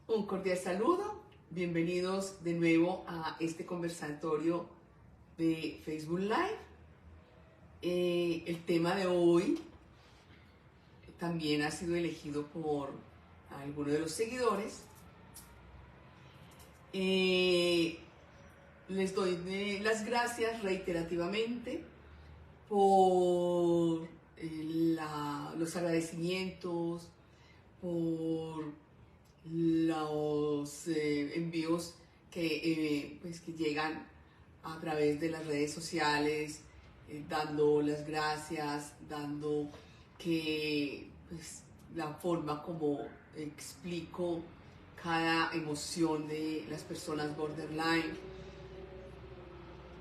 Un cordial saludo, bienvenidos de nuevo a este conversatorio de Facebook Live. El tema de hoy también ha sido elegido por algunos de los seguidores. Les doy las gracias reiterativamente por los agradecimientos, por los envíos que llegan a través de las redes sociales, dando las gracias, dando que la forma como explico cada emoción de las personas borderline,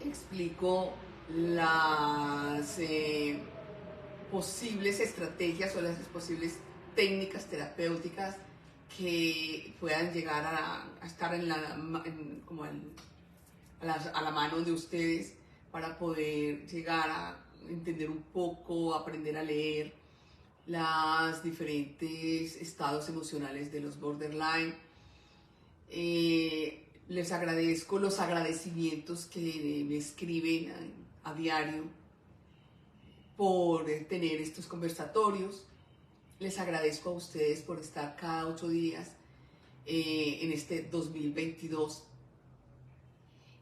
explico las posibles estrategias o las posibles técnicas terapéuticas que puedan llegar a estar a la mano de ustedes para poder llegar a entender un poco, aprender a leer los diferentes estados emocionales de los borderline. Les agradezco los agradecimientos que me escriben a diario por tener estos conversatorios. Les agradezco a ustedes por estar cada 8 días en este 2022.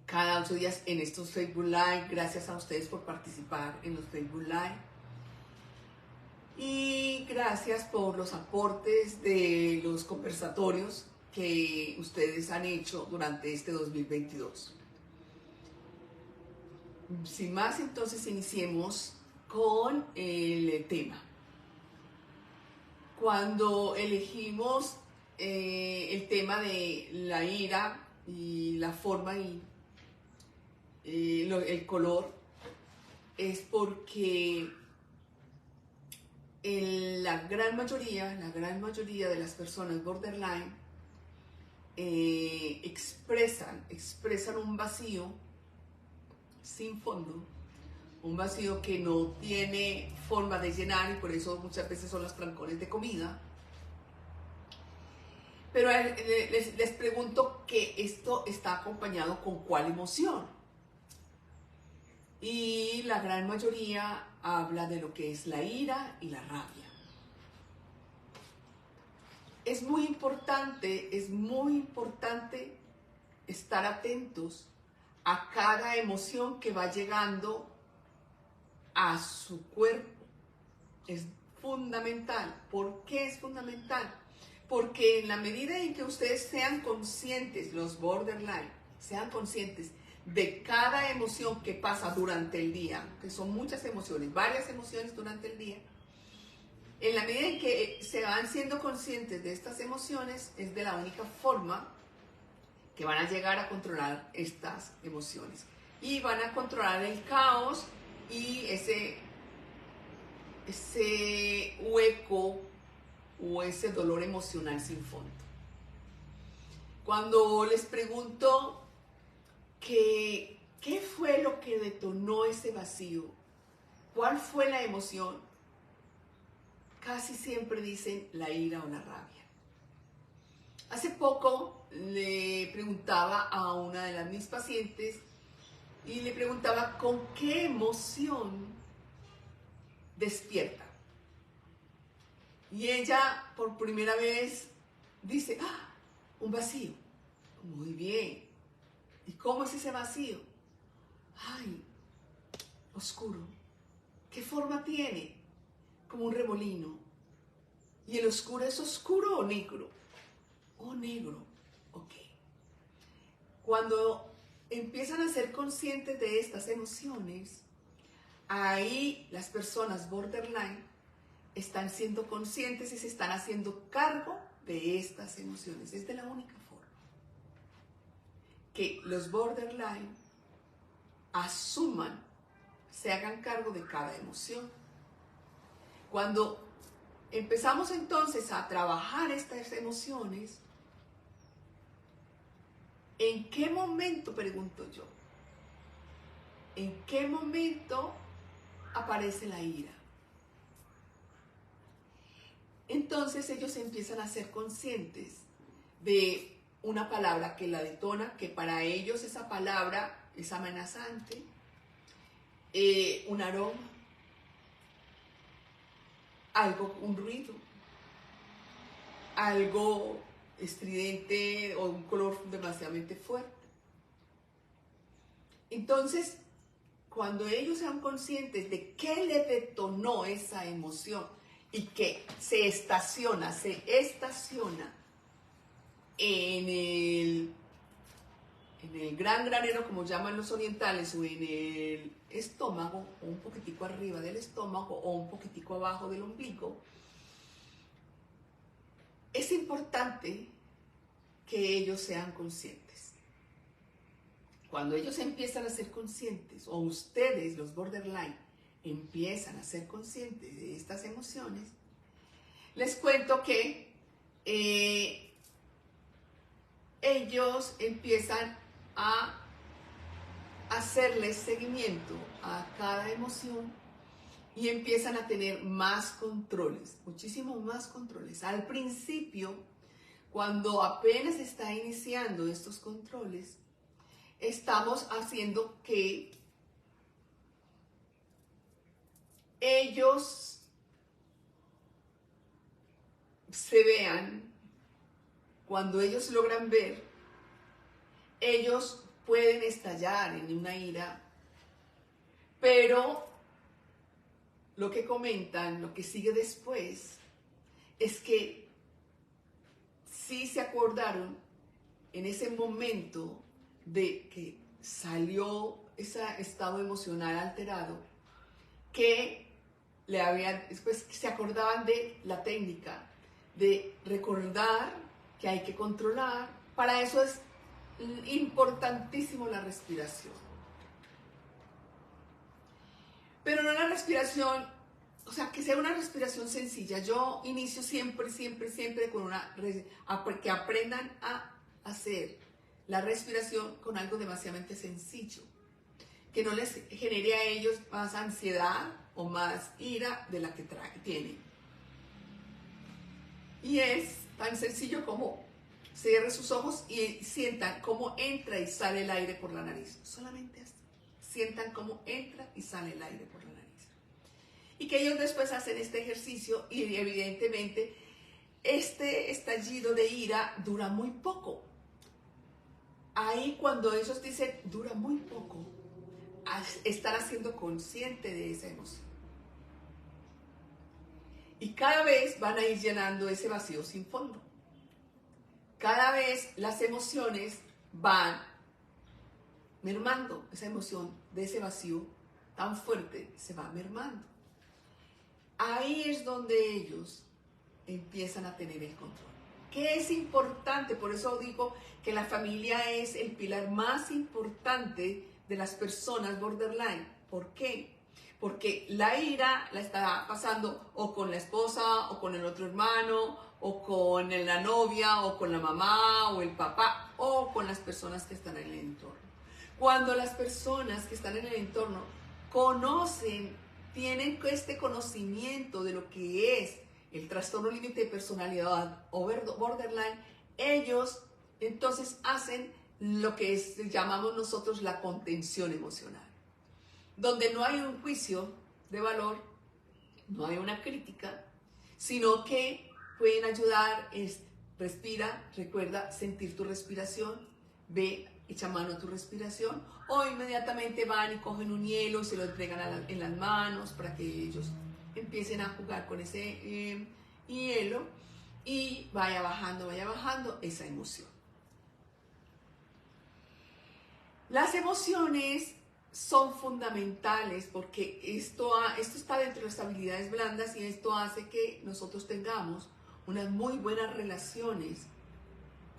Cada 8 días en estos Facebook Live. Gracias a ustedes por participar en los Facebook Live. Y gracias por los aportes de los conversatorios que ustedes han hecho durante este 2022. Sin más, entonces iniciemos con el tema. Cuando elegimos el tema de la ira y la forma y el color, es porque la gran mayoría de las personas borderline expresan un vacío sin fondo, un vacío que no tiene forma de llenar, y por eso muchas veces son los trancones de comida. Pero les pregunto que esto está acompañado con ¿cuál emoción? Y la gran mayoría habla de lo que es la ira y la rabia. Es muy importante estar atentos a cada emoción que va llegando a su cuerpo. Es fundamental. ¿Por qué es fundamental? Porque en la medida en que ustedes sean conscientes, los borderline, sean conscientes de cada emoción que pasa durante el día, que son muchas emociones, varias emociones durante el día, en la medida en que se van siendo conscientes de estas emociones, es de la única forma que van a llegar a controlar estas emociones. Y van a controlar el caos y ese hueco o ese dolor emocional sin fondo. Cuando les pregunto qué fue lo que detonó ese vacío, cuál fue la emoción, casi siempre dicen la ira o la rabia. Hace poco le preguntaba a una de mis pacientes y le preguntaba con qué emoción despierta. Y ella por primera vez dice, un vacío. Muy bien. ¿Y cómo es ese vacío? Ay, oscuro. ¿Qué forma tiene? Como un remolino. ¿Y el oscuro es oscuro o negro? Oh, negro. Ok. Cuando empiezan a ser conscientes de estas emociones, ahí las personas borderline están siendo conscientes y se están haciendo cargo de estas emociones. Es de la única forma que los borderline asuman, se hagan cargo de cada emoción. Cuando empezamos entonces a trabajar estas emociones, ¿en qué momento, pregunto yo, en qué momento aparece la ira? Entonces ellos empiezan a ser conscientes de una palabra que la detona, que para ellos esa palabra es amenazante, un aroma, algo, un ruido, algo estridente o un color demasiadamente fuerte. Entonces, cuando ellos sean conscientes de qué le detonó esa emoción y que se estaciona en el gran granero, como llaman los orientales, o en el estómago, o un poquitico arriba del estómago, o un poquitico abajo del ombligo, es importante que ellos sean conscientes. Cuando ellos empiezan a ser conscientes, o ustedes, los borderline, empiezan a ser conscientes de estas emociones, les cuento que ellos empiezan a hacerles seguimiento a cada emoción y empiezan a tener más controles, muchísimo más controles. Al principio, cuando apenas está iniciando estos controles, estamos haciendo que ellos se vean. Cuando ellos logran ver, ellos pueden estallar en una ira, pero lo que comentan, lo que sigue después, es que sí se acordaron en ese momento de que salió ese estado emocional alterado, que después se acordaban de la técnica de recordar que hay que controlar. Para eso es importantísimo la respiración. Pero no la respiración, o sea, que sea una respiración sencilla. Yo inicio siempre con que aprendan a hacer la respiración con algo demasiadamente sencillo, que no les genere a ellos más ansiedad o más ira de la que tienen. Y es tan sencillo como cierren sus ojos y sientan cómo entra y sale el aire por la nariz. Solamente así. Sientan cómo entra y sale el aire por la nariz. Y que ellos después hacen este ejercicio y evidentemente este estallido de ira dura muy poco. Ahí cuando ellos dicen dura muy poco, estar haciendo consciente de esa emoción. Y cada vez van a ir llenando ese vacío sin fondo. Cada vez las emociones van mermando, esa emoción de ese vacío tan fuerte se va mermando. Ahí es donde ellos empiezan a tener el control. ¿Qué es importante? Por eso digo que la familia es el pilar más importante de las personas borderline. ¿Por qué? Porque la ira la está pasando o con la esposa, o con el otro hermano, o con la novia, o con la mamá, o el papá, o con las personas que están en el entorno. Cuando las personas que están en el entorno conocen, tienen este conocimiento de lo que es el trastorno límite de personalidad o borderline, ellos entonces hacen lo que llamamos nosotros la contención emocional, donde no hay un juicio de valor, no hay una crítica, sino que pueden ayudar, respira, recuerda sentir tu respiración, ve, echa mano a tu respiración, o inmediatamente van y cogen un hielo y se lo entregan en las manos para que ellos empiecen a jugar con ese hielo y vaya bajando esa emoción. Las emociones son fundamentales porque esto está dentro de las habilidades blandas y esto hace que nosotros tengamos unas muy buenas relaciones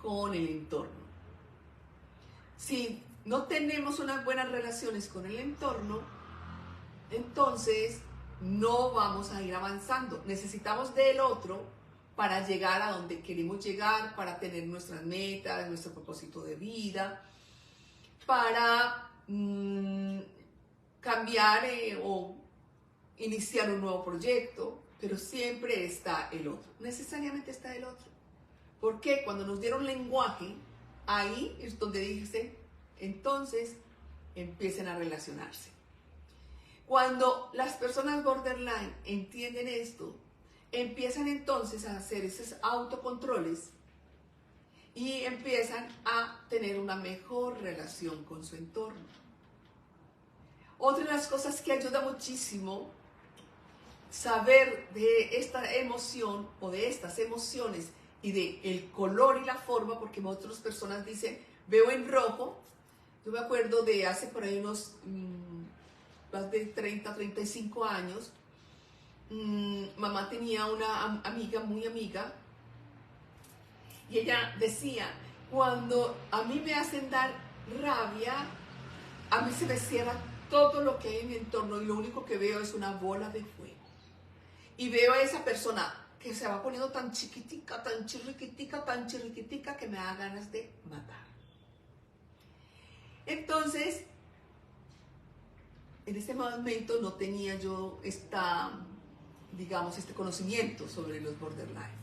con el entorno. Si no tenemos unas buenas relaciones con el entorno, entonces no vamos a ir avanzando. Necesitamos del otro para llegar a donde queremos llegar, para tener nuestras metas, nuestro propósito de vida, para cambiar o iniciar un nuevo proyecto, pero siempre está el otro. Necesariamente está el otro. Porque cuando nos dieron lenguaje, ahí es donde dice, entonces empiecen a relacionarse. Cuando las personas borderline entienden esto, empiezan entonces a hacer esos autocontroles y empiezan a tener una mejor relación con su entorno. Otra de las cosas que ayuda muchísimo saber de esta emoción o de estas emociones y de el color y la forma, porque otras personas dicen, veo en rojo. Yo me acuerdo de hace por ahí unos más de 30, 35 años, mamá tenía una amiga, muy amiga, y ella decía, cuando a mí me hacen dar rabia, a mí se me cierra todo lo que hay en mi entorno y lo único que veo es una bola de fuego. Y veo a esa persona que se va poniendo tan chiquitica, tan chirriquitica, que me da ganas de matar. Entonces, en ese momento no tenía yo este conocimiento sobre los borderline.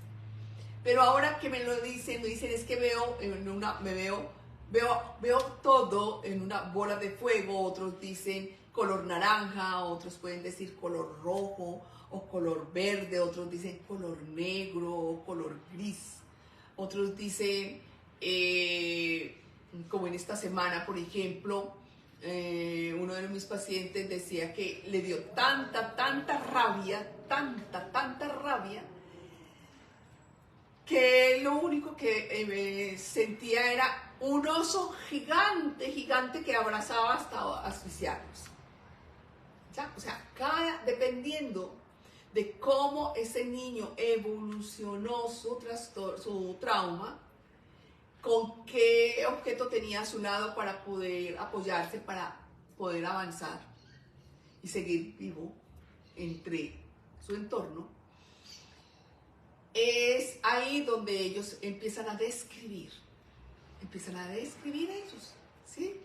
Pero ahora que me dicen es que veo todo en una bola de fuego. Otros dicen color naranja, otros pueden decir color rojo o color verde, otros dicen color negro o color gris. Otros dicen, como en esta semana, por ejemplo, uno de mis pacientes decía que le dio tanta rabia, que lo único que sentía era un oso gigante que abrazaba hasta asfixiarnos. ¿Ya? O sea, dependiendo de cómo ese niño evolucionó su trauma, con qué objeto tenía a su lado para poder apoyarse, para poder avanzar y seguir vivo entre su entorno, es ahí donde ellos empiezan a describir ellos, ¿sí?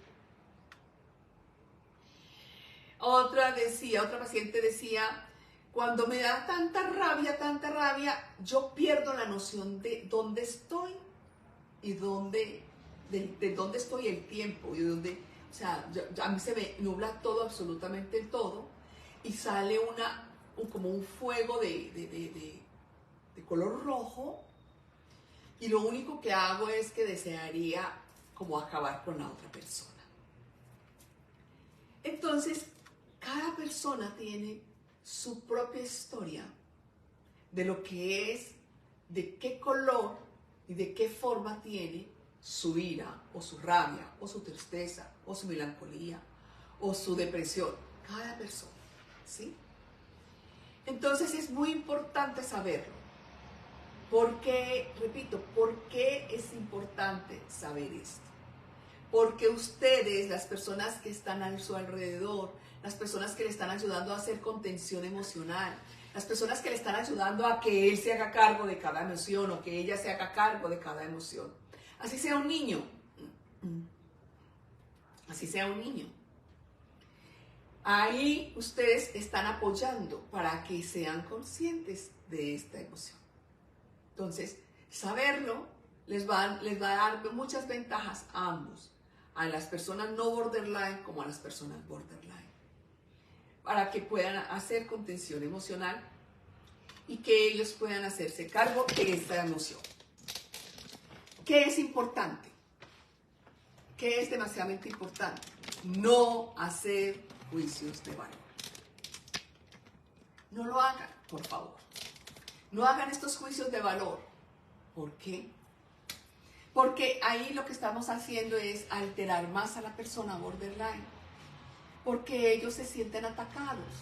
Otra paciente decía, cuando me da tanta rabia, yo pierdo la noción de dónde estoy y de dónde estoy el tiempo, y a mí se me nubla todo, absolutamente todo, y sale como un fuego de color rojo, y lo único que hago es que desearía como acabar con la otra persona. Entonces, cada persona tiene su propia historia de lo que es, de qué color y de qué forma tiene su ira o su rabia o su tristeza o su melancolía o su depresión. Cada persona, ¿sí? Entonces es muy importante saberlo. ¿Por qué es importante saber esto? Porque ustedes, las personas que están a su alrededor, las personas que le están ayudando a hacer contención emocional, las personas que le están ayudando a que él se haga cargo de cada emoción o que ella se haga cargo de cada emoción. Así sea un niño. Ahí ustedes están apoyando para que sean conscientes de esta emoción. Entonces, saberlo les va a dar muchas ventajas a ambos, a las personas no borderline como a las personas borderline, para que puedan hacer contención emocional y que ellos puedan hacerse cargo de esta emoción. ¿Qué es importante? ¿Qué es demasiadamente importante? No hacer juicios de valor. No lo hagan, por favor. No hagan estos juicios de valor. ¿Por qué? Porque ahí lo que estamos haciendo es alterar más a la persona borderline. Porque ellos se sienten atacados,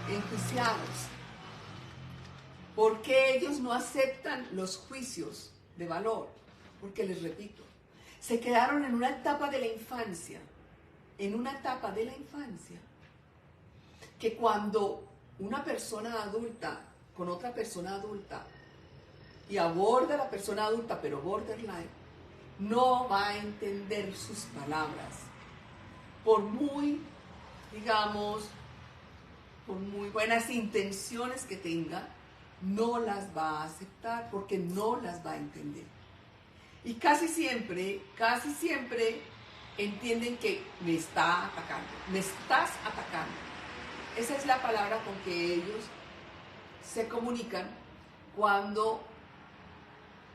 enjuiciados. Porque ellos no aceptan los juicios de valor. Porque les repito, se quedaron en una etapa de la infancia. Que cuando una persona adulta con otra persona adulta y aborda a la persona adulta pero borderline, no va a entender sus palabras. Por muy buenas intenciones que tenga, no las va a aceptar porque no las va a entender. Y casi siempre entienden que me está atacando, me estás atacando. Esa es la palabra con que ellos se comunican cuando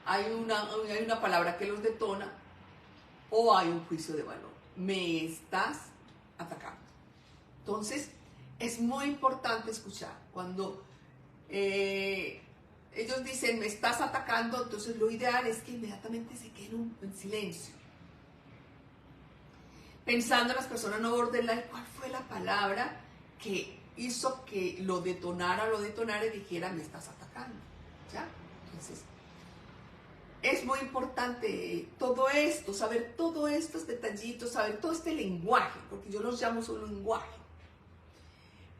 hay una palabra que los detona o hay un juicio de valor. Me estás atacando. Entonces, es muy importante escuchar. Cuando ellos dicen, me estás atacando, entonces lo ideal es que inmediatamente se queden en silencio. Pensando en las personas no borderline, ¿cuál fue la palabra que hizo que lo detonara y dijera, me estás atacando? ¿Ya? Entonces, es muy importante todo esto, saber todos estos detallitos, saber todo este lenguaje, porque yo los llamo solo lenguaje,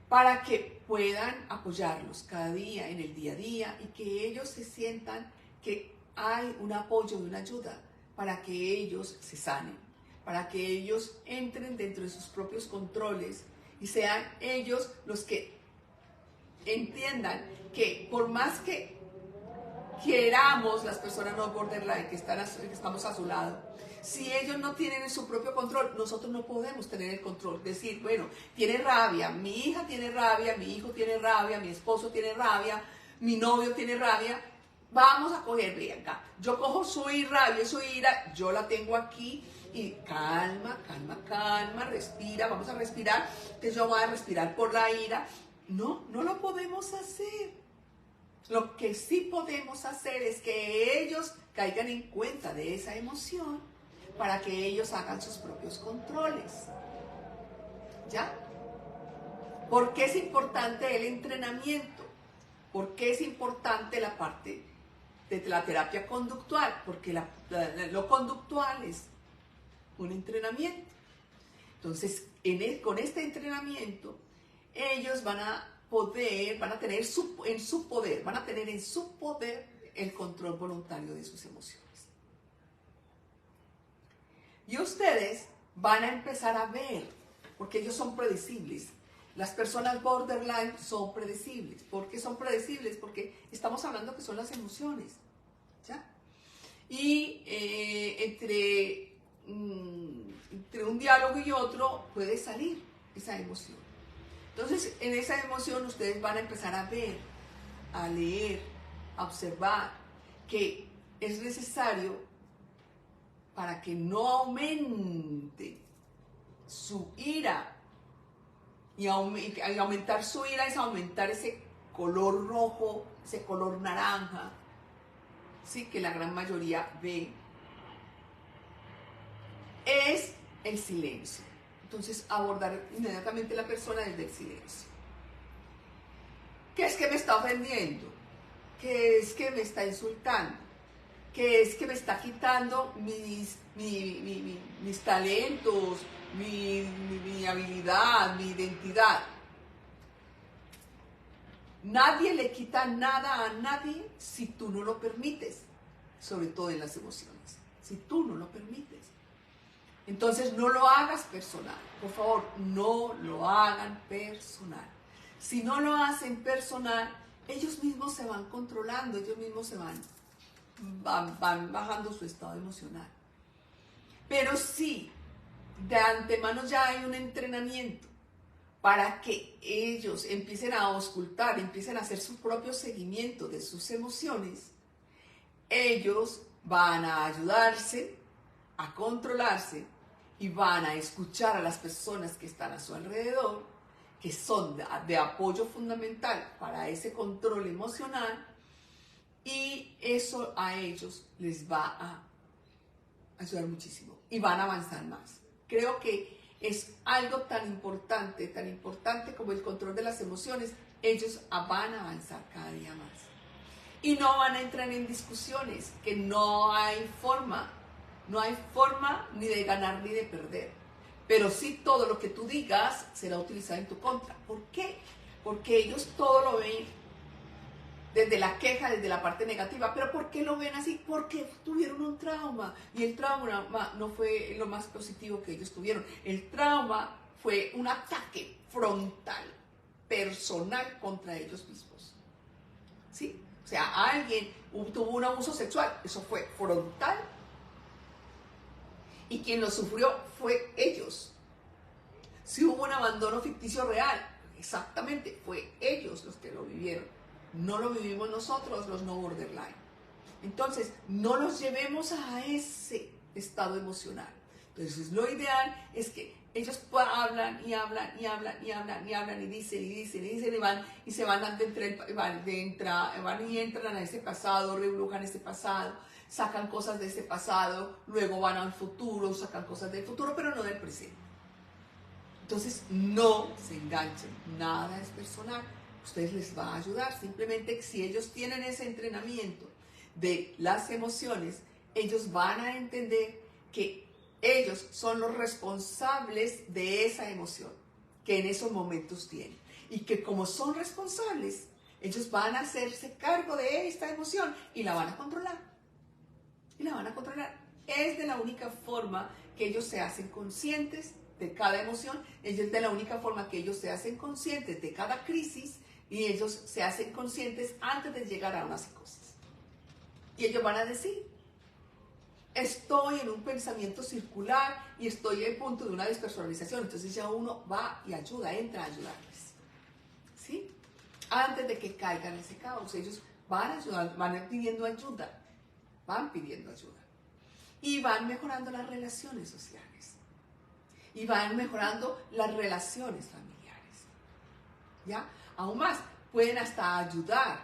para que puedan apoyarlos cada día, en el día a día, y que ellos se sientan que hay un apoyo y una ayuda para que ellos se sanen, para que ellos entren dentro de sus propios controles y sean ellos los que entiendan que por más que queramos las personas no borderline que estamos a su lado, si ellos no tienen su propio control, nosotros no podemos tener el control. Decir, bueno, tiene rabia, mi hija tiene rabia, mi hijo tiene rabia, mi esposo tiene rabia, mi novio tiene rabia, vamos a cogerle acá. Yo cojo su rabia y su ira, yo la tengo aquí y calma, respira, vamos a respirar, que yo voy a respirar por la ira. No lo podemos hacer. Lo que sí podemos hacer es que ellos caigan en cuenta de esa emoción para que ellos hagan sus propios controles. ¿Ya? ¿Por qué es importante el entrenamiento? ¿Por qué es importante la parte de la terapia conductual? Porque lo conductual es un entrenamiento. Entonces, con este entrenamiento, ellos van a tener en su poder el control voluntario de sus emociones. Y ustedes van a empezar a ver, porque ellos son predecibles. Las personas borderline son predecibles. ¿Por qué son predecibles? Porque estamos hablando que son las emociones, ¿ya? Y entre un diálogo y otro puede salir esa emoción. Entonces, en esa emoción ustedes van a empezar a ver, a leer, a observar que es necesario para que no aumente su ira. Y aumentar su ira es aumentar ese color rojo, ese color naranja, ¿sí? Que la gran mayoría ve. Es el silencio. Entonces, abordar inmediatamente la persona desde el silencio. ¿Qué es que me está ofendiendo? ¿Qué es que me está insultando? ¿Qué es que me está quitando mis talentos, mi habilidad, mi identidad? Nadie le quita nada a nadie si tú no lo permites, sobre todo en las emociones, si tú no lo permites. Entonces no lo hagas personal, por favor, no lo hagan personal. Si no lo hacen personal, ellos mismos se van controlando, ellos mismos se van bajando su estado emocional. Pero sí, de antemano ya hay un entrenamiento para que ellos empiecen a auscultar, empiecen a hacer su propio seguimiento de sus emociones. Ellos van a ayudarse a controlarse y van a escuchar a las personas que están a su alrededor, que son de apoyo fundamental para ese control emocional, y eso a ellos les va a ayudar muchísimo y van a avanzar más. Creo que es algo tan importante como el control de las emociones. Ellos van a avanzar cada día más y no van a entrar en discusiones, que no hay forma ni de ganar ni de perder, pero sí todo lo que tú digas será utilizado en tu contra. ¿Por qué? Porque ellos todo lo ven desde la queja, desde la parte negativa. ¿Pero por qué lo ven así? Porque tuvieron un trauma, y el trauma no fue lo más positivo que ellos tuvieron. El trauma fue un ataque frontal, personal, contra ellos mismos. ¿sí? O sea, alguien tuvo un abuso sexual, eso fue frontal, y quien lo sufrió fue ellos. Si hubo un abandono ficticio real, exactamente, fue ellos los que lo vivieron. No lo vivimos nosotros, los no borderline. Entonces, no los llevemos a ese estado emocional. Entonces, lo ideal es que ellos hablan y hablan y hablan y hablan y hablan y dicen y dicen y dicen y se van y entran a ese pasado, rebrujan ese pasado, sacan cosas de ese pasado, luego van al futuro, sacan cosas del futuro, pero no del presente. Entonces, no se enganchen, nada es personal. Ustedes les va a ayudar, simplemente si ellos tienen ese entrenamiento de las emociones, ellos van a entender que ellos son los responsables de esa emoción que en esos momentos tienen. Y que como son responsables, ellos van a hacerse cargo de esta emoción y la van a controlar. Y la van a controlar. Es de la única forma que ellos se hacen conscientes de cada emoción, es de la única forma que ellos se hacen conscientes de cada crisis y ellos se hacen conscientes antes de llegar a una psicosis. Y ellos van a decir, estoy en un pensamiento circular y estoy en punto de una despersonalización. Entonces ya uno va y ayuda, entra a ayudarles, ¿sí? Antes de que caigan en ese caos, ellos van a ayudar, van pidiendo ayuda, y van mejorando las relaciones sociales y van mejorando las relaciones familiares, ¿ya? Aún más, pueden hasta ayudar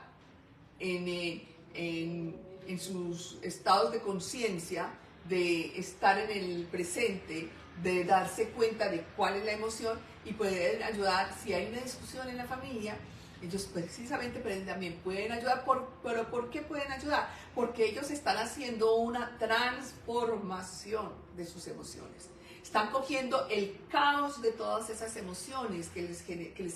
en sus estados de conciencia, de estar en el presente, de darse cuenta de cuál es la emoción y pueden ayudar si hay una discusión en la familia. Ellos precisamente también pueden ayudar, pero ¿por qué pueden ayudar? Porque ellos están haciendo una transformación de sus emociones. Están cogiendo el caos de todas esas emociones que les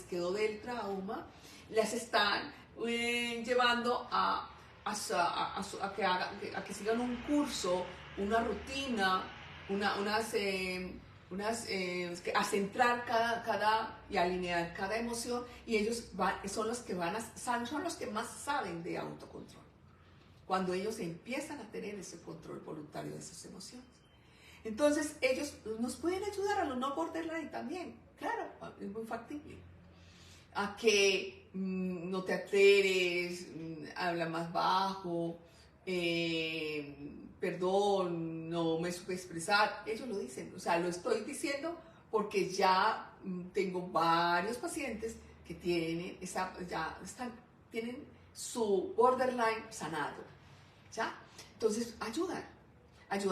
quedó del trauma, las están llevando a que sigan un curso, una rutina, a centrar cada y alinear cada emoción, y ellos son los que más saben de autocontrol. Cuando ellos empiezan a tener ese control voluntario de sus emociones. Entonces ellos nos pueden ayudar a los no borderline también, claro, es muy factible. A que no te alteres, habla más bajo, perdón, no me supe expresar, ellos lo dicen, o sea, lo estoy diciendo porque ya tengo varios pacientes que tienen tienen su borderline sanado, ¿ya? Entonces ayudan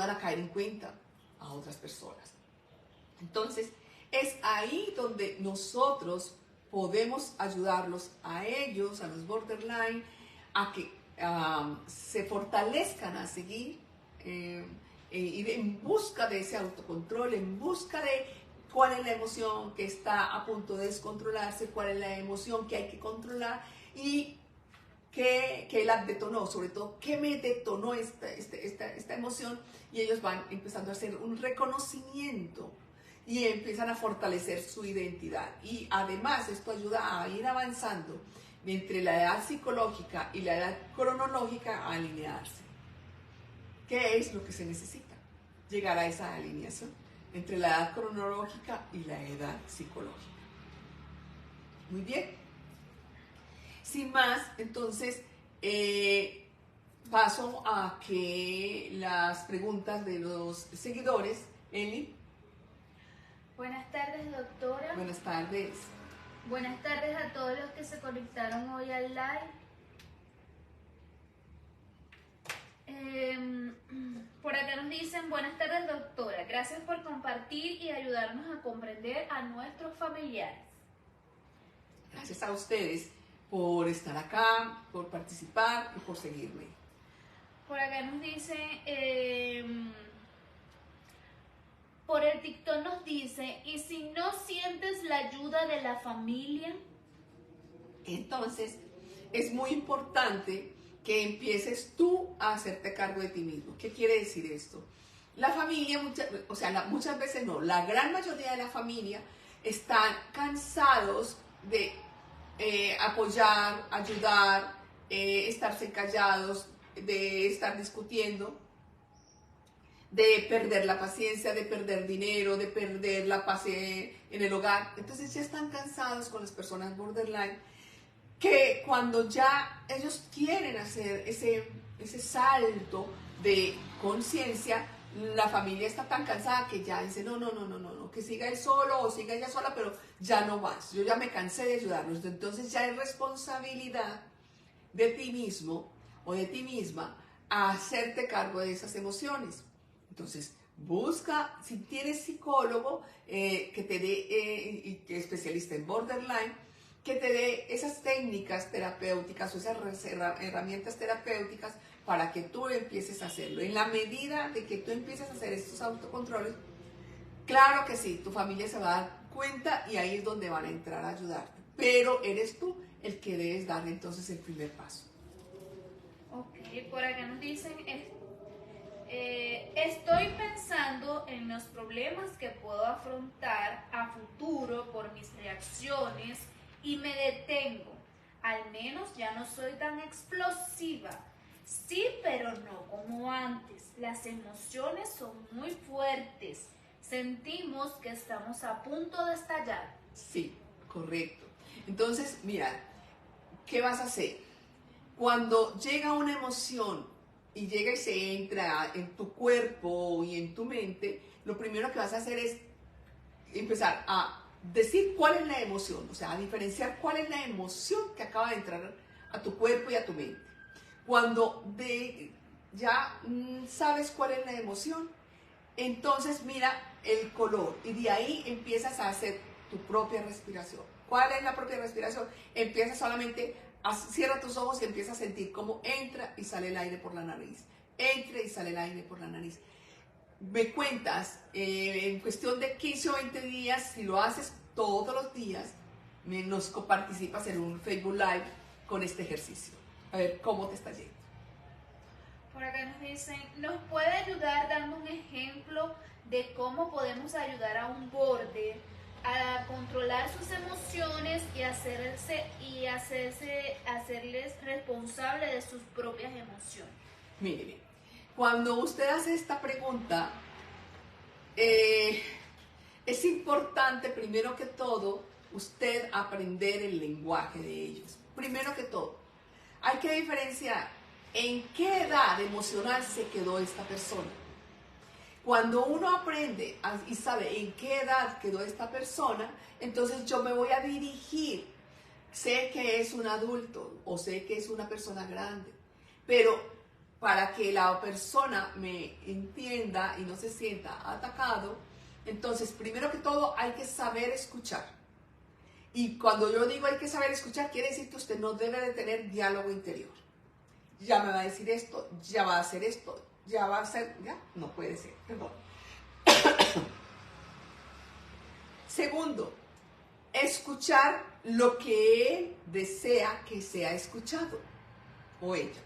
a caer en cuenta a otras personas. Entonces, es ahí donde nosotros podemos ayudarlos a ellos, a los borderline, a que se fortalezcan a seguir ir en busca de ese autocontrol, en busca de cuál es la emoción que está a punto de descontrolarse, cuál es la emoción que hay que controlar y qué la detonó, sobre todo qué me detonó esta emoción, y ellos van empezando a hacer un reconocimiento y empiezan a fortalecer su identidad. Y además esto ayuda a ir avanzando entre la edad psicológica y la edad cronológica, a alinearse. ¿Qué es lo que se necesita? Llegar a esa alineación entre la edad cronológica y la edad psicológica. Muy bien. Sin más, entonces, paso a que las preguntas de los seguidores. Eli. Buenas tardes, doctora. Buenas tardes. Buenas tardes a todos los que se conectaron hoy al live. Por acá nos dicen, buenas tardes, doctora. Gracias por compartir y ayudarnos a comprender a nuestros familiares. Gracias a ustedes por estar acá, por participar y por seguirme. Por acá nos dicen, por el TikTok nos dice, ¿y si no sientes la ayuda de la familia? Entonces, es muy importante que empieces tú a hacerte cargo de ti mismo. ¿Qué quiere decir esto? La familia, muchas veces no, la gran mayoría de la familia están cansados de apoyar, ayudar, estarse callados, de estar discutiendo, de perder la paciencia, de perder dinero, de perder la paz en el hogar. Entonces ya están cansados con las personas borderline, que cuando ya ellos quieren hacer ese salto de conciencia, la familia está tan cansada que ya dice, no, que siga él solo o siga ella sola, pero ya no más, yo ya me cansé de ayudarlos. Entonces ya es responsabilidad de ti mismo o de ti misma a hacerte cargo de esas emociones. Entonces, busca, si tienes psicólogo que te dé, y que es especialista en borderline, que te dé esas técnicas terapéuticas o esas herramientas terapéuticas para que tú empieces a hacerlo. En la medida de que tú empieces a hacer estos autocontroles, claro que sí, tu familia se va a dar cuenta y ahí es donde van a entrar a ayudarte. Pero eres tú el que debes darle entonces el primer paso. Ok, por acá nos dicen, estoy pensando en los problemas que puedo afrontar a futuro por mis reacciones y me detengo. Al menos ya no soy tan explosiva. Sí, pero no como antes. Las emociones son muy fuertes. Sentimos que estamos a punto de estallar. Sí, correcto. Entonces, mira, ¿qué vas a hacer? Cuando llega una emoción y llega y se entra en tu cuerpo y en tu mente, lo primero que vas a hacer es empezar a decir cuál es la emoción, o sea, a diferenciar cuál es la emoción que acaba de entrar a tu cuerpo y a tu mente. Cuando ya sabes cuál es la emoción, entonces mira el color y de ahí empiezas a hacer tu propia respiración. ¿Cuál es la propia respiración? Empieza solamente, cierra tus ojos y empieza a sentir cómo entra y sale el aire por la nariz. Entra y sale el aire por la nariz. Me cuentas, en cuestión de 15 o 20 días, si lo haces todos los días, nos participas en un Facebook Live con este ejercicio. A ver cómo te está yendo. Por acá nos dicen, ¿nos puede ayudar dando un ejemplo de cómo podemos ayudar a un border a controlar sus emociones y hacerles responsable de sus propias emociones? Mire, cuando usted hace esta pregunta, es importante, primero que todo, usted aprender el lenguaje de ellos. Primero que todo, hay que diferenciar en qué edad emocional se quedó esta persona. Cuando uno aprende y sabe en qué edad quedó esta persona, entonces yo me voy a dirigir. Sé que es un adulto o sé que es una persona grande, pero para que la persona me entienda y no se sienta atacado, entonces primero que todo hay que saber escuchar. Y cuando yo digo hay que saber escuchar, quiere decir que usted no debe de tener diálogo interior. Ya me va a decir esto, ya va a hacer esto, ya va a hacer, ya, no puede ser, perdón. Segundo, escuchar lo que él desea que sea escuchado, o ella.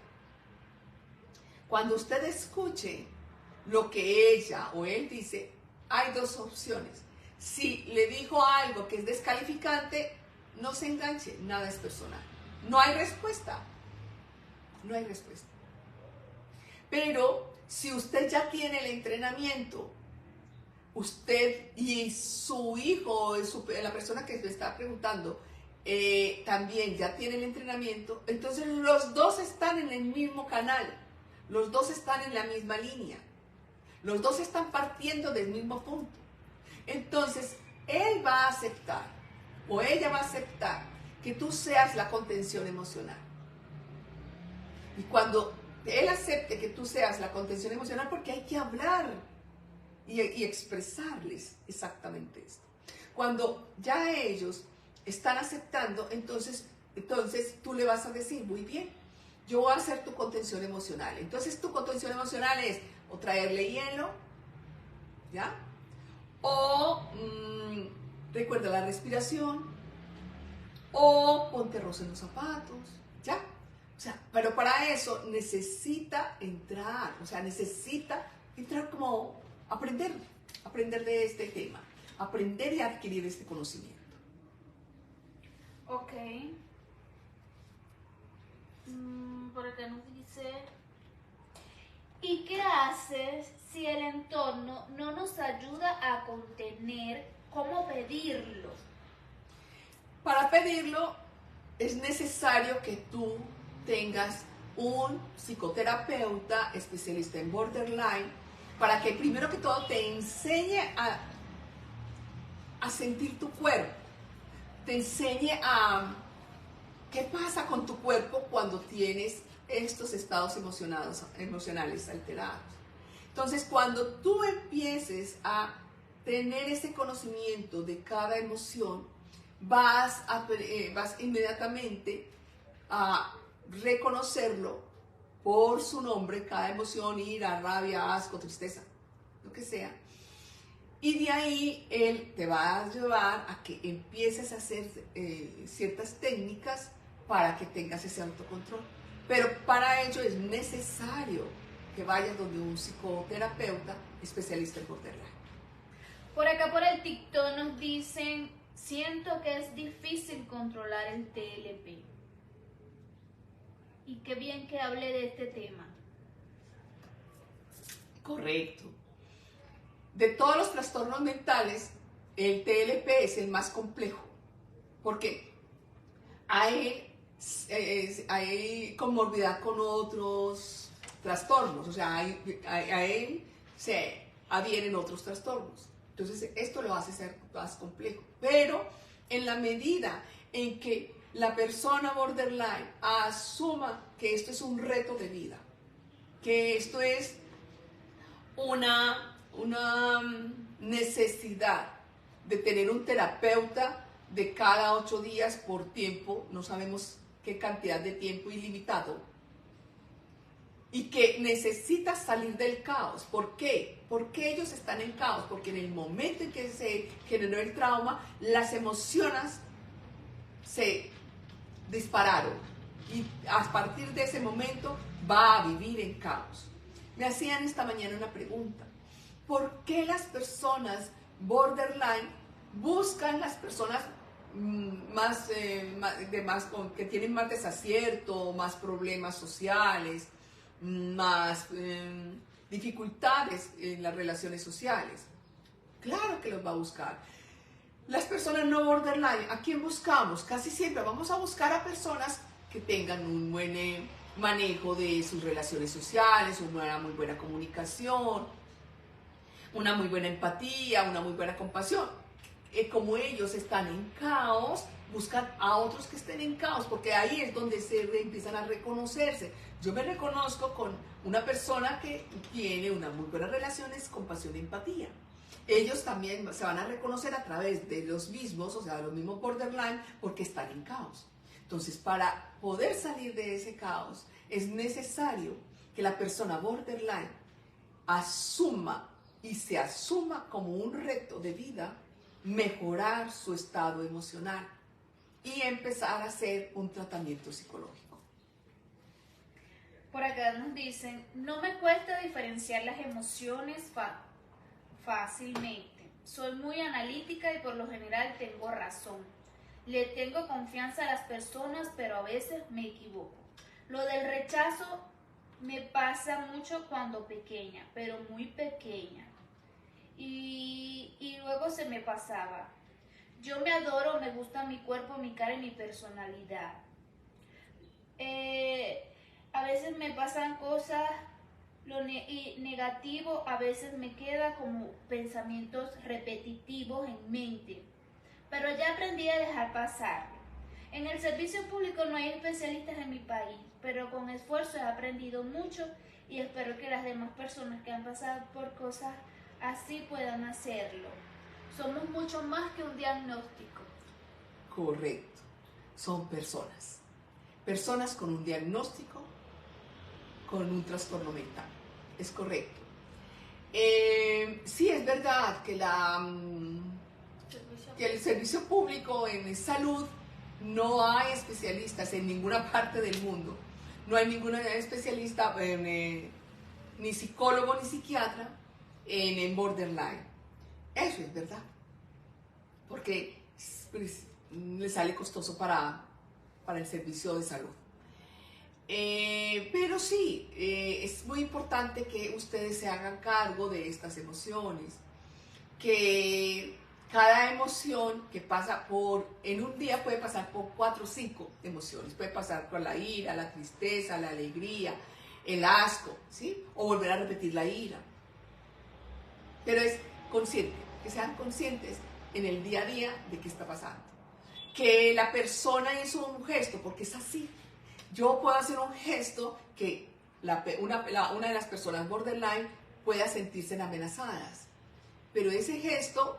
Cuando usted escuche lo que ella o él dice, hay dos opciones. Si le dijo algo que es descalificante, no se enganche, nada es personal. No hay respuesta. No hay respuesta. Pero si usted ya tiene el entrenamiento, usted y su hijo, la persona que le está preguntando, también ya tiene el entrenamiento, entonces los dos están en el mismo canal, los dos están en la misma línea, los dos están partiendo del mismo punto. Entonces, él va a aceptar, o ella va a aceptar, que tú seas la contención emocional. Y cuando él acepte que tú seas la contención emocional, porque hay que hablar y expresarles exactamente esto. Cuando ya ellos están aceptando, entonces tú le vas a decir, muy bien, yo voy a hacer tu contención emocional. Entonces tu contención emocional es o traerle hielo, ¿ya? O recuerda la respiración, o ponte rosa en los zapatos, ¿ya? O sea, pero para eso necesita entrar, como aprender de este tema, aprender y adquirir este conocimiento. Ok. Por acá nos dice, ¿y qué haces si el entorno no nos ayuda a contener? ¿Cómo pedirlo? Para pedirlo es necesario que tú tengas un psicoterapeuta especialista en borderline para que primero que todo te enseñe a sentir tu cuerpo, te enseñe a qué pasa con tu cuerpo cuando tienes estos estados emocionales alterados. Entonces, cuando tú empieces a tener ese conocimiento de cada emoción, vas inmediatamente a reconocerlo por su nombre, cada emoción: ira, rabia, asco, tristeza, lo que sea. Y de ahí él te va a llevar a que empieces a hacer ciertas técnicas para que tengas ese autocontrol. Pero para ello es necesario que vayas donde un psicoterapeuta especialista en borderline. Por acá por el TikTok nos dicen, siento que es difícil controlar el TLP. Y qué bien que hable de este tema. Correcto. De todos los trastornos mentales, el TLP es el más complejo, porque hay comorbilidad con otros trastornos, o sea, a él se adhieren otros trastornos. Entonces, esto lo hace ser más complejo. Pero en la medida en que la persona borderline asuma que esto es un reto de vida, que esto es una necesidad de tener un terapeuta de cada 8 días por tiempo, no sabemos qué cantidad de tiempo ilimitado, y que necesita salir del caos. ¿Por qué? Porque ellos están en caos, porque en el momento en que se generó el trauma, las emociones se dispararon y a partir de ese momento va a vivir en caos. Me hacían esta mañana una pregunta: ¿por qué las personas borderline buscan las personas que tienen más desacierto, más problemas sociales, más dificultades en las relaciones sociales? Claro que los va a buscar. Las personas no borderline, ¿a quién buscamos? Casi siempre vamos a buscar a personas que tengan un buen manejo de sus relaciones sociales, una muy buena comunicación, una muy buena empatía, una muy buena compasión. Como ellos están en caos, buscan a otros que estén en caos, porque ahí es donde empiezan a reconocerse. Yo me reconozco con una persona que tiene unas muy buenas relaciones, compasión y empatía. Ellos también se van a reconocer a través de los mismos, o sea, de los mismos borderline, porque están en caos. Entonces, para poder salir de ese caos, es necesario que la persona borderline asuma y se asuma como un reto de vida mejorar su estado emocional y empezar a hacer un tratamiento psicológico. Por acá nos dicen, no me cuesta diferenciar las emociones fácilmente. Soy muy analítica y por lo general tengo razón. Le tengo confianza a las personas, pero a veces me equivoco. Lo del rechazo me pasa mucho cuando pequeña, pero muy pequeña. Y luego se me pasaba. Yo me adoro, me gusta mi cuerpo, mi cara y mi personalidad. A veces me pasan cosas, y negativo a veces me queda como pensamientos repetitivos en mente. Pero ya aprendí a dejar pasar. En el servicio público no hay especialistas en mi país, pero con esfuerzo he aprendido mucho y espero que las demás personas que han pasado por cosas así puedan hacerlo. Somos mucho más que un diagnóstico. Correcto. Son personas. Personas con un diagnóstico, con un trastorno mental. Es correcto. Sí, es verdad que el servicio público en salud no hay especialistas en ninguna parte del mundo. No hay ningún especialista, ni psicólogo ni psiquiatra en borderline. Eso es verdad. Porque pues, le sale costoso para el servicio de salud. Pero sí, es muy importante que ustedes se hagan cargo de estas emociones, que cada emoción que pasa en un día puede pasar por 4 o 5 emociones, puede pasar por la ira, la tristeza, la alegría, el asco, ¿sí? O volver a repetir la ira. Pero es consciente, que sean conscientes en el día a día de qué está pasando. Que la persona hizo un gesto, porque es así. Yo puedo hacer un gesto que una de las personas borderline pueda sentirse amenazadas. Pero ese gesto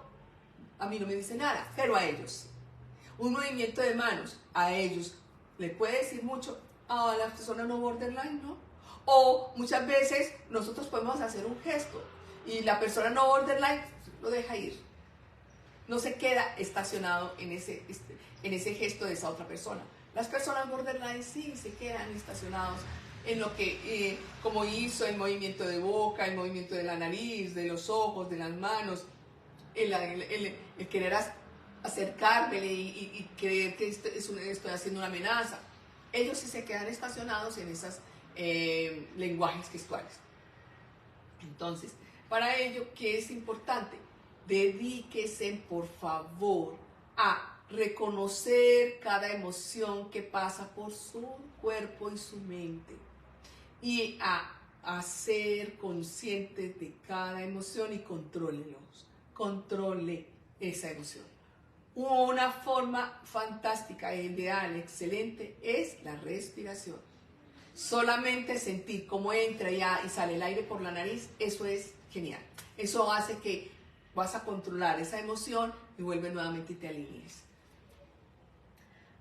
a mí no me dice nada, pero a ellos. Un movimiento de manos a ellos le puede decir mucho, a la persona no borderline, ¿no? O muchas veces nosotros podemos hacer un gesto y la persona no borderline lo deja ir. No se queda estacionado en ese gesto de esa otra persona. Las personas borderline sí se quedan estacionados en lo que, como hizo el movimiento de boca, el movimiento de la nariz, de los ojos, de las manos, el querer acercármele y creer que estoy haciendo una amenaza. Ellos sí se quedan estacionados en esos lenguajes gestuales. Entonces, para ello, ¿qué es importante? Dedíquese, por favor, a reconocer cada emoción que pasa por su cuerpo y su mente y a ser consciente de cada emoción y controle esa emoción. Una forma fantástica, ideal, excelente es la respiración. Solamente sentir cómo entra y sale el aire por la nariz, eso es genial. Eso hace que vas a controlar esa emoción y vuelve nuevamente y te alinees.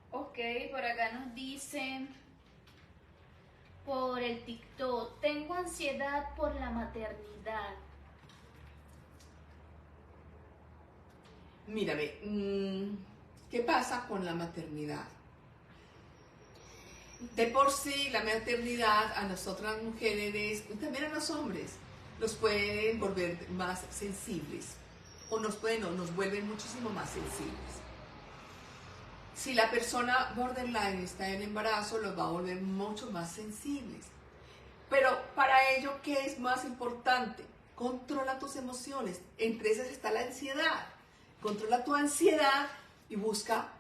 Ok, por acá nos dicen por el TikTok, tengo ansiedad por la maternidad. Mírame, ¿qué pasa con la maternidad? De por sí, la maternidad a nosotras mujeres y también a los hombres los pueden volver más sensibles o nos vuelven muchísimo más sensibles. Si la persona borderline está en embarazo, los va a volver mucho más sensibles. Pero para ello, ¿qué es más importante? Controla tus emociones. Entre esas está la ansiedad. Controla tu ansiedad y busca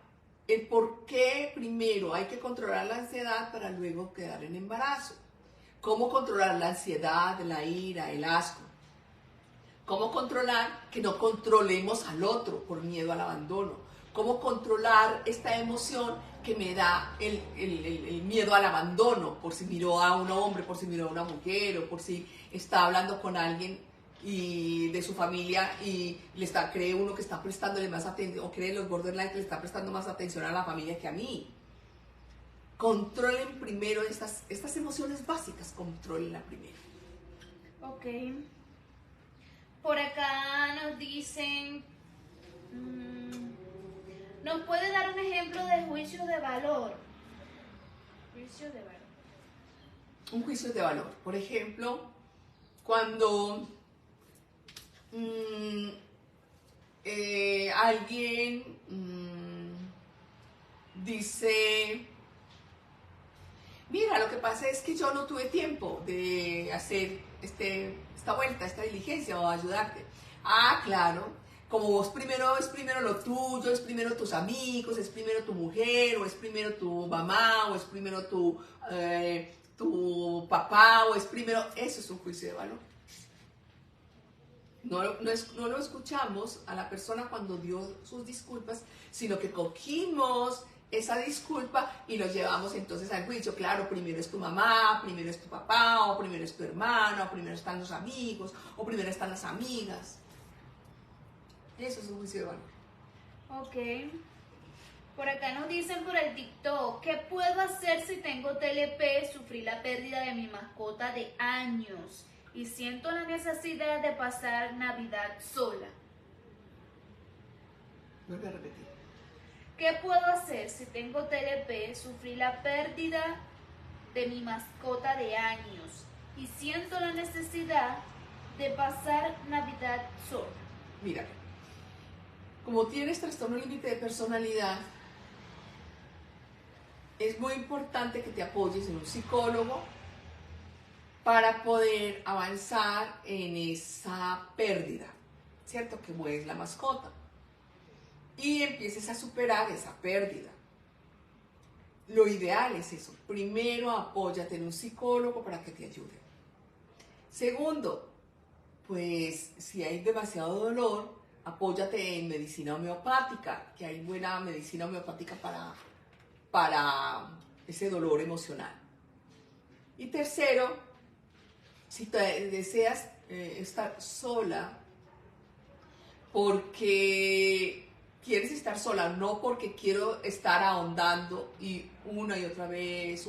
el por qué primero hay que controlar la ansiedad para luego quedar en embarazo. ¿Cómo controlar la ansiedad, la ira, el asco? ¿Cómo controlar que no controlemos al otro por miedo al abandono? ¿Cómo controlar esta emoción que me da el miedo al abandono? Por si miró a un hombre, por si miró a una mujer, o por si está hablando con alguien y de su familia y cree uno que está prestándole más atención, o cree los borderline que le está prestando más atención a la familia que a mí. Controlen primero estas emociones básicas, controlenla primero. Ok. Por acá nos dicen, ¿nos puede dar un ejemplo de juicio de valor? Juicio de valor. Un juicio de valor. Por ejemplo, cuando alguien dice, mira, lo que pasa es que yo no tuve tiempo de hacer esta vuelta, esta diligencia o ayudarte. Ah, claro, como vos es primero lo tuyo, es primero tus amigos, es primero tu mujer, o es primero tu mamá, o es primero tu papá, o es primero, eso es un juicio de valor. No lo escuchamos a la persona cuando dio sus disculpas, sino que cogimos esa disculpa y lo llevamos entonces al juicio. Claro, primero es tu mamá, primero es tu papá, o primero es tu hermano, o primero están los amigos, o primero están las amigas. Eso es un juicio de valor. Ok. Por acá nos dicen por el TikTok, ¿qué puedo hacer si tengo TLP? Sufrí la pérdida de mi mascota de años y siento la necesidad de pasar Navidad sola. Vuelve a repetir. ¿Qué puedo hacer si tengo TLP? Sufrí la pérdida de mi mascota de años y siento la necesidad de pasar Navidad sola. Mira, como tienes trastorno límite de personalidad, es muy importante que te apoyes en un psicólogo para poder avanzar en esa pérdida, ¿cierto? Que es la mascota. Y empieces a superar esa pérdida. Lo ideal es eso. Primero, apóyate en un psicólogo para que te ayude. Segundo, pues si hay demasiado dolor, apóyate en medicina homeopática, que hay buena medicina homeopática para ese dolor emocional. Y tercero, si te deseas estar sola, porque quieres estar sola, no porque quiero estar ahondando y una y otra vez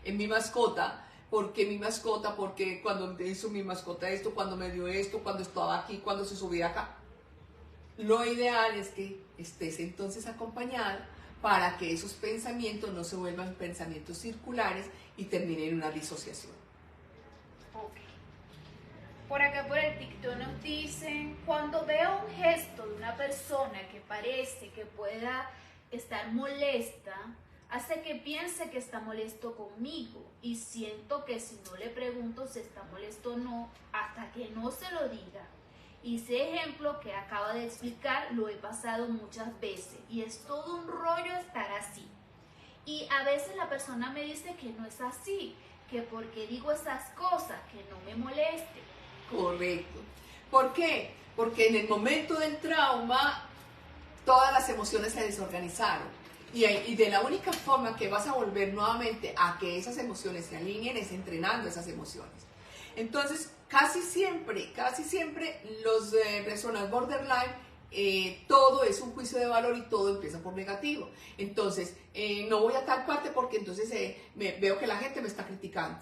en mi mascota, porque cuando hizo mi mascota esto, cuando me dio esto, cuando estaba aquí, cuando se subía acá. Lo ideal es que estés entonces acompañada para que esos pensamientos no se vuelvan pensamientos circulares y terminen en una disociación. Ok. Por acá por el TikTok nos dicen, cuando veo un gesto de una persona que parece que pueda estar molesta, hace que piense que está molesto conmigo y siento que si no le pregunto si está molesto o no, hasta que no se lo diga. Y ese ejemplo que acaba de explicar lo he pasado muchas veces y es todo un rollo estar así. Y a veces la persona me dice que no es así, que porque digo esas cosas, que no me moleste. Correcto. ¿Por qué? Porque en el momento del trauma todas las emociones se desorganizaron y de la única forma que vas a volver nuevamente a que esas emociones se alineen es entrenando esas emociones. Entonces, casi siempre los personas borderline todo es un juicio de valor y todo empieza por negativo. Entonces, no voy a tal parte porque entonces veo que la gente me está criticando.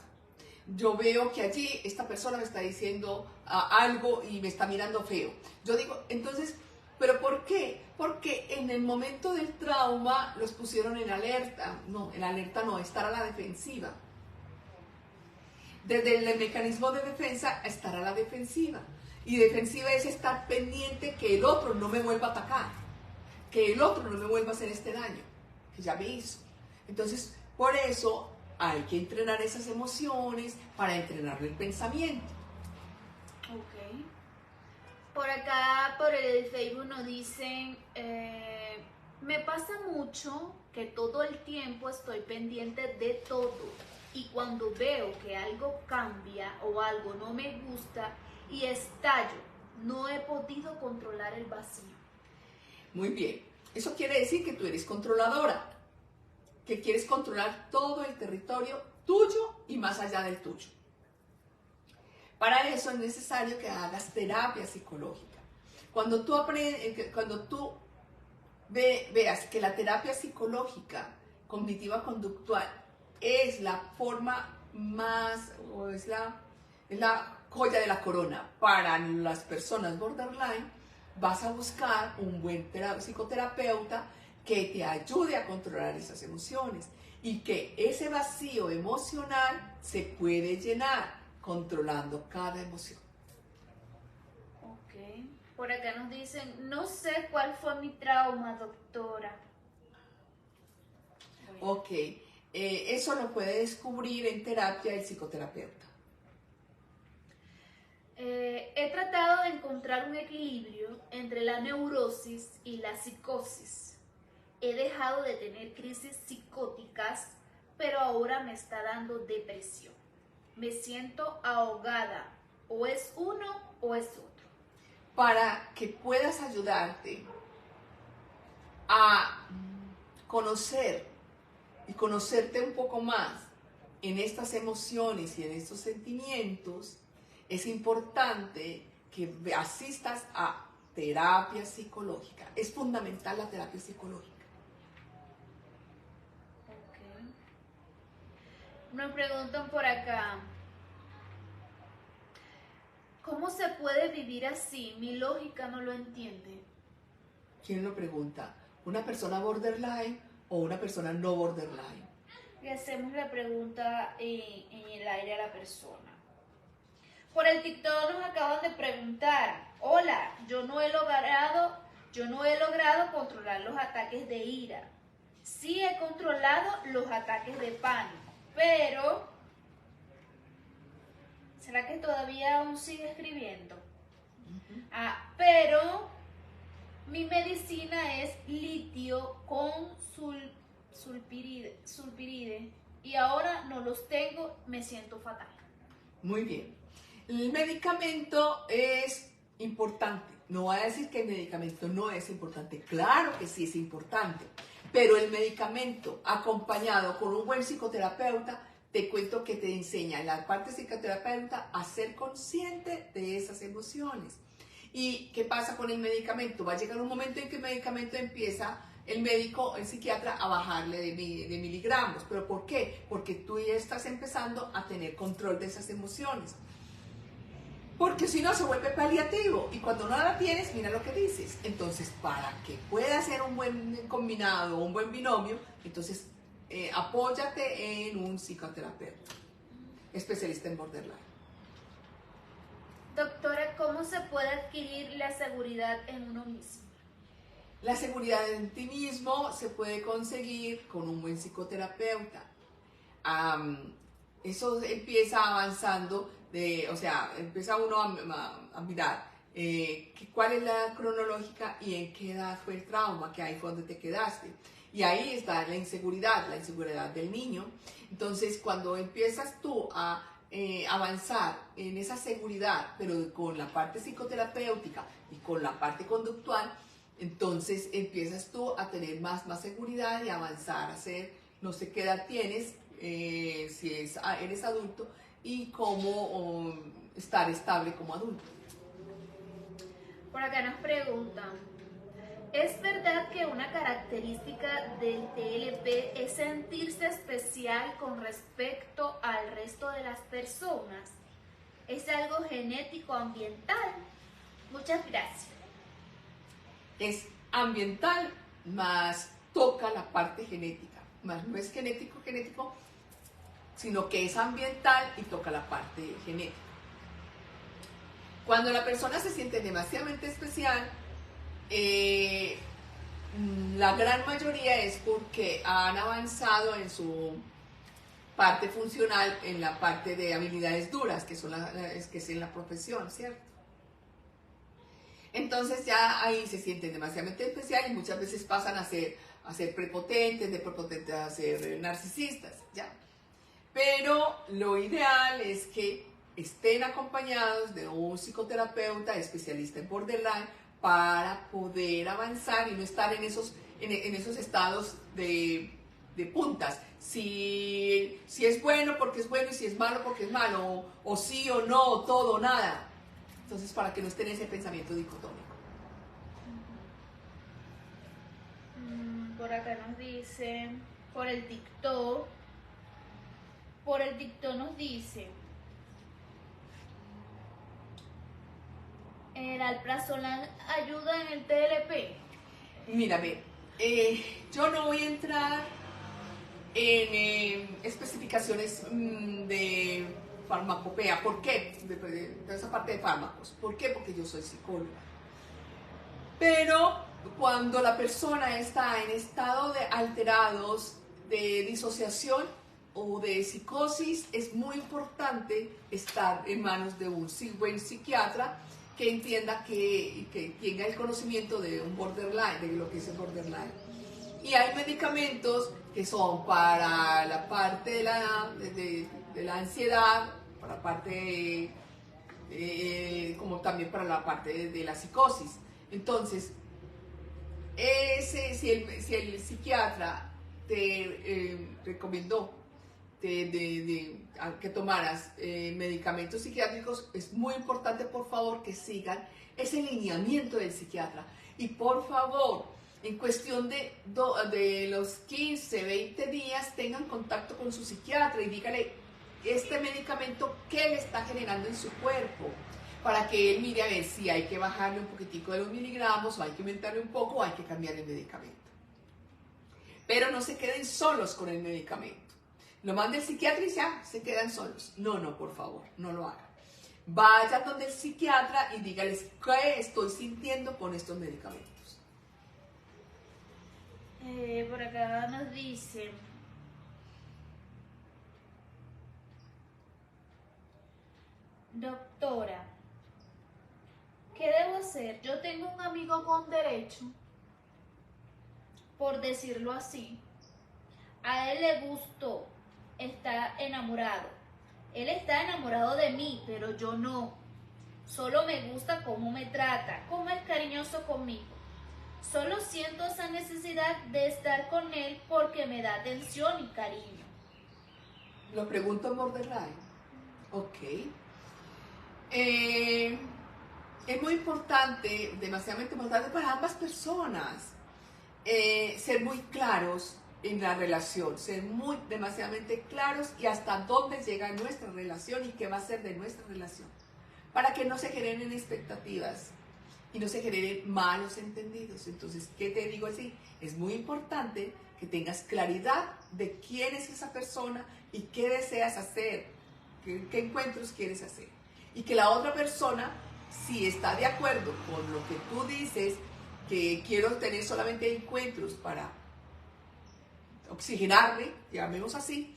Yo veo que allí esta persona me está diciendo algo y me está mirando feo. Yo digo, entonces, ¿pero por qué? Porque en el momento del trauma los pusieron en alerta. No, en alerta no, estar a la defensiva. Desde el mecanismo de defensa, estar a la defensiva. Y defensiva es estar pendiente que el otro no me vuelva a atacar, que el otro no me vuelva a hacer este daño, que ya me hizo. Entonces, por eso hay que entrenar esas emociones para entrenar el pensamiento. Ok. Por acá, por el Facebook nos dicen, me pasa mucho que todo el tiempo estoy pendiente de todo y cuando veo que algo cambia o algo no me gusta y estallo, no he podido controlar el vacío. Muy bien, eso quiere decir que tú eres controladora, que quieres controlar todo el territorio tuyo y más allá del tuyo. Para eso es necesario que hagas terapia psicológica. Cuando tú veas que la terapia psicológica cognitiva conductual es la forma más, o es la joya de la corona para las personas borderline, vas a buscar un buen psicoterapeuta que te ayude a controlar esas emociones y que ese vacío emocional se puede llenar controlando cada emoción. Ok. Por acá nos dicen, no sé cuál fue mi trauma, doctora. Ok, eso lo puede descubrir en terapia el psicoterapeuta. He tratado de encontrar un equilibrio entre la neurosis y la psicosis. He dejado de tener crisis psicóticas, pero ahora me está dando depresión. Me siento ahogada, o es uno o es otro. Para que puedas ayudarte a conocer y conocerte un poco más en estas emociones y en estos sentimientos, es importante que asistas a terapia psicológica. Es fundamental la terapia psicológica. Okay. Nos preguntan por acá, ¿cómo se puede vivir así? Mi lógica no lo entiende. ¿Quién lo pregunta? ¿Una persona borderline o una persona no borderline? Le hacemos la pregunta en el aire a la persona. Por el TikTok nos acaban de preguntar, hola, yo no he logrado controlar los ataques de ira. Sí he controlado los ataques de pánico, pero ¿será que todavía aún sigue escribiendo? Pero mi medicina es litio con sulpiride y ahora no los tengo, me siento fatal. Muy bien. El medicamento es importante. No voy a decir que el medicamento no es importante. Claro que sí es importante. Pero el medicamento acompañado con un buen psicoterapeuta, te cuento que te enseña en la parte psicoterapeuta a ser consciente de esas emociones. ¿Y qué pasa con el medicamento? Va a llegar un momento en que el medicamento empieza, el médico, el psiquiatra, a bajarle de miligramos. ¿Pero por qué? Porque tú ya estás empezando a tener control de esas emociones. Porque si no se vuelve paliativo y cuando no la tienes, mira lo que dices. Entonces, para que pueda ser un buen combinado, un buen binomio, entonces apóyate en un psicoterapeuta, especialista en borderline. Doctora, ¿cómo se puede adquirir la seguridad en uno mismo? La seguridad en ti mismo se puede conseguir con un buen psicoterapeuta. Eso empieza avanzando, empieza uno a mirar cuál es la cronológica y en qué edad fue el trauma, que ahí fue donde te quedaste. Y ahí está la inseguridad del niño. Entonces, cuando empiezas tú a avanzar en esa seguridad, pero con la parte psicoterapéutica y con la parte conductual, entonces empiezas tú a tener más seguridad y avanzar a ser, no sé qué edad tienes, si eres adulto, y cómo estar estable como adulto. Por acá nos preguntan, ¿es verdad que una característica del TLP es sentirse especial con respecto al resto de las personas? ¿Es algo genético ambiental? Muchas gracias. Es ambiental, más toca la parte genética. Más no es genético, sino que es ambiental y toca la parte genética. Cuando la persona se siente demasiadamente especial, la gran mayoría es porque han avanzado en su parte funcional, en la parte de habilidades duras, que es en la profesión, ¿cierto? Entonces ya ahí se sienten demasiadamente especial y muchas veces pasan a ser prepotentes, de prepotentes a ser narcisistas, ¿ya? Pero lo ideal es que estén acompañados de un psicoterapeuta especialista en borderline para poder avanzar y no estar en esos estados de puntas. Si es bueno porque es bueno y si es malo porque es malo, o sí o no, o todo o nada. Entonces, para que no estén en ese pensamiento dicotómico. Por acá nos dice, por el TikTok nos dice, ¿el alprazolam ayuda en el TLP? Mírame, yo no voy a entrar en especificaciones de farmacopea. ¿Por qué? De esa parte de fármacos. ¿Por qué? Porque yo soy psicóloga. Pero cuando la persona está en estado de alterados, de disociación o de psicosis, es muy importante estar en manos de un buen psiquiatra que entienda que tenga el conocimiento de un borderline, de lo que es el borderline. Y hay medicamentos que son para la parte de la ansiedad, para la parte, como también para la parte de la psicosis. Entonces, si el psiquiatra te recomendó que tomaras medicamentos psiquiátricos, es muy importante, por favor, que sigan ese lineamiento del psiquiatra. Y por favor, en cuestión de los 15, 20 días, tengan contacto con su psiquiatra y dígale este medicamento qué le está generando en su cuerpo, para que él mire a ver si hay que bajarle un poquitico de los miligramos, o hay que aumentarle un poco, o hay que cambiar el medicamento. Pero no se queden solos con el medicamento. Lo manda el psiquiatra y ya se quedan solos. No, por favor, no lo hagan. Vayan donde el psiquiatra y dígales qué estoy sintiendo con estos medicamentos. Por acá nos dicen, doctora, ¿qué debo hacer? Yo tengo un amigo con derecho, por decirlo así. A él le gustó, está enamorado. Él está enamorado de mí, pero yo no. Solo me gusta cómo me trata, cómo es cariñoso conmigo. Solo siento esa necesidad de estar con él porque me da atención y cariño. Lo pregunto en borderline. Ok. Es muy importante, demasiado importante para ambas personas, ser muy claros en la relación, ser demasiadamente claros y hasta dónde llega nuestra relación y qué va a ser de nuestra relación, para que no se generen expectativas y no se generen malos entendidos. Entonces, ¿qué te digo así? Es muy importante que tengas claridad de quién es esa persona y qué deseas hacer, qué encuentros quieres hacer. Y que la otra persona, si está de acuerdo con lo que tú dices, que quiero tener solamente encuentros para oxigenarme, llamémoslo así,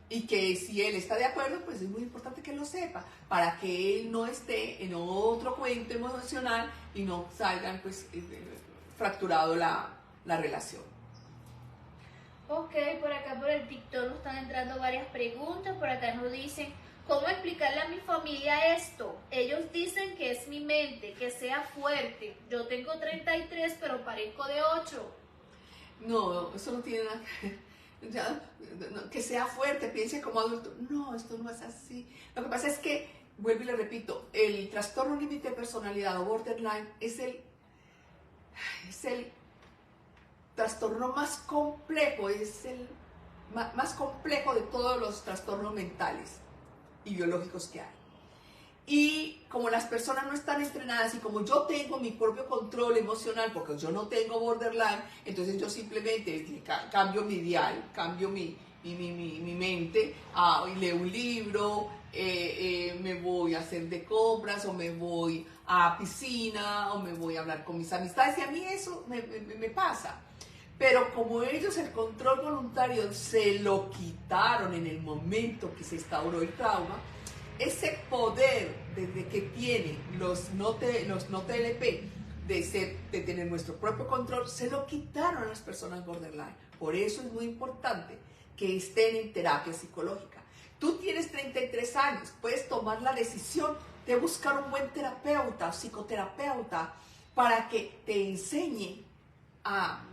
y que si él está de acuerdo, pues es muy importante que lo sepa, para que él no esté en otro cuento emocional y no salgan pues fracturado la relación. Ok, por acá por el TikTok nos están entrando varias preguntas. Por acá nos dicen, ¿cómo explicarle a mi familia esto? Ellos dicen que es mi mente, que sea fuerte. Yo tengo 33, pero parezco de 8. No, eso no tiene nada que sea fuerte, piense como adulto. No, esto no es así. Lo que pasa es que, vuelvo y le repito, el trastorno límite de personalidad o borderline es el trastorno más complejo, es el más complejo de todos los trastornos mentales y biológicos que hay. Y como las personas no están entrenadas y como yo tengo mi propio control emocional, porque yo no tengo borderline, entonces yo simplemente cambio mi dial, cambio mi mente, y leo un libro, me voy a hacer de compras, o me voy a piscina, o me voy a hablar con mis amistades, y a mí eso me pasa. Pero como ellos el control voluntario se lo quitaron en el momento que se instauró el trauma, ese poder desde que tienen los no TLP de tener nuestro propio control, se lo quitaron a las personas borderline. Por eso es muy importante que estén en terapia psicológica. Tú tienes 33 años, puedes tomar la decisión de buscar un buen terapeuta o psicoterapeuta para que te enseñe a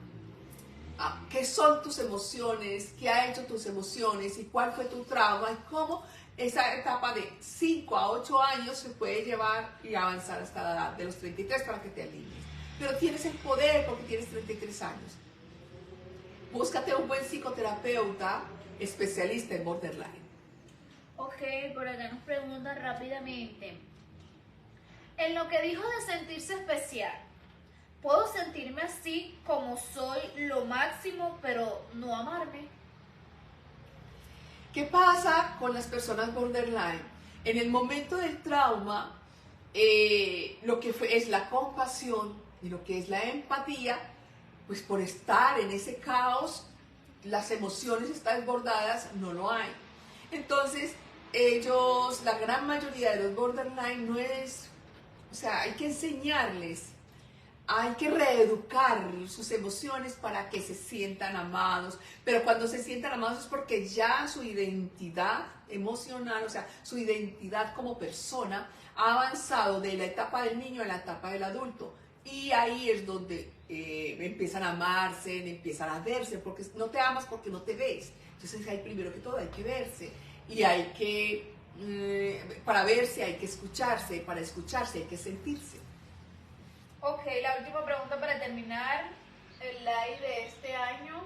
qué son tus emociones, qué ha hecho tus emociones y cuál fue tu trauma y cómo esa etapa de 5 a 8 años se puede llevar y avanzar hasta la edad de los 33 para que te alinees. Pero tienes el poder porque tienes 33 años. Búscate un buen psicoterapeuta especialista en borderline. Ok, por acá nos preguntan rápidamente. En lo que dijo de sentirse especial, ¿puedo sentirme así como soy lo máximo, pero no amarme? ¿Qué pasa con las personas borderline? En el momento del trauma, lo que es la compasión y lo que es la empatía, pues por estar en ese caos, las emociones están desbordadas, no lo hay. Entonces, ellos, la gran mayoría de los borderline no es, o sea, hay que enseñarles, hay que reeducar sus emociones para que se sientan amados, pero cuando se sientan amados es porque ya su identidad emocional, o sea, su identidad como persona ha avanzado de la etapa del niño a la etapa del adulto, y ahí es donde empiezan a amarse, empiezan a verse, porque no te amas porque no te ves. Entonces hay primero que todo hay que verse, y hay que, para verse hay que escucharse, para escucharse hay que sentirse. Ok, la última pregunta para terminar el live de este año.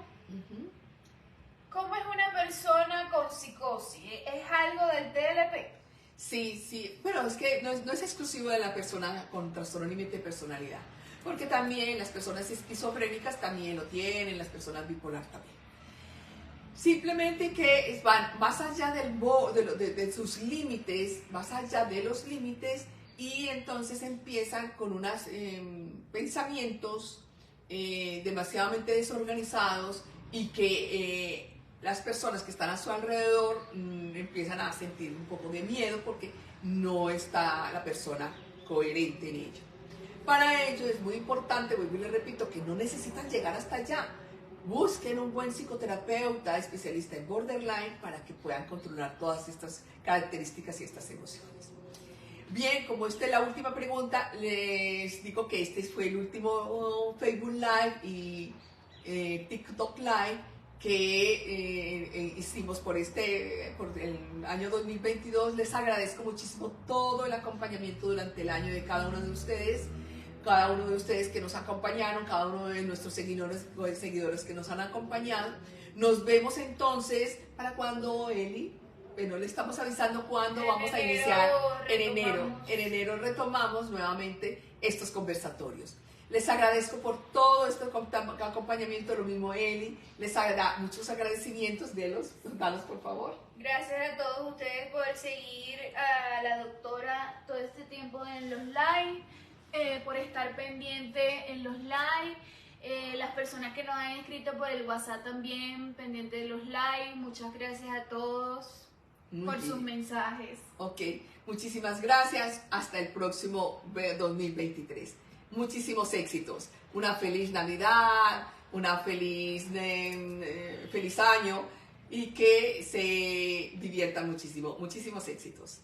¿Cómo es una persona con psicosis? ¿Es algo del TLP? Sí, pero es que no es exclusivo de la persona con trastorno límite de personalidad, porque también las personas esquizofrénicas también lo tienen, las personas bipolar también. Simplemente que van más allá de sus límites, más allá de los límites, y entonces empiezan con unos pensamientos demasiadamente desorganizados y que las personas que están a su alrededor empiezan a sentir un poco de miedo porque no está la persona coherente en ello. Para ello es muy importante, vuelvo y les repito, que no necesitan llegar hasta allá. Busquen un buen psicoterapeuta, especialista en borderline, para que puedan controlar todas estas características y estas emociones. Bien, como esta es la última pregunta, les digo que este fue el último Facebook Live y TikTok Live que hicimos por el año 2022. Les agradezco muchísimo todo el acompañamiento durante el año de cada uno de ustedes que nos acompañaron, cada uno de nuestros seguidores que nos han acompañado. Nos vemos entonces para cuando, Eli. Bueno, le estamos avisando cuándo vamos a iniciar. En enero retomamos nuevamente estos conversatorios. Les agradezco por todo este acompañamiento, lo mismo Eli. Les da muchos agradecimientos, dalos por favor. Gracias a todos ustedes por seguir a la doctora todo este tiempo en los live, por estar pendiente en los live. Las personas que nos han escrito por el WhatsApp también, pendiente de los live. Muchas gracias a todos por sus mensajes. Ok, muchísimas gracias. Hasta el próximo 2023. Muchísimos éxitos. Una feliz Navidad, una feliz año y que se diviertan muchísimo. Muchísimos éxitos.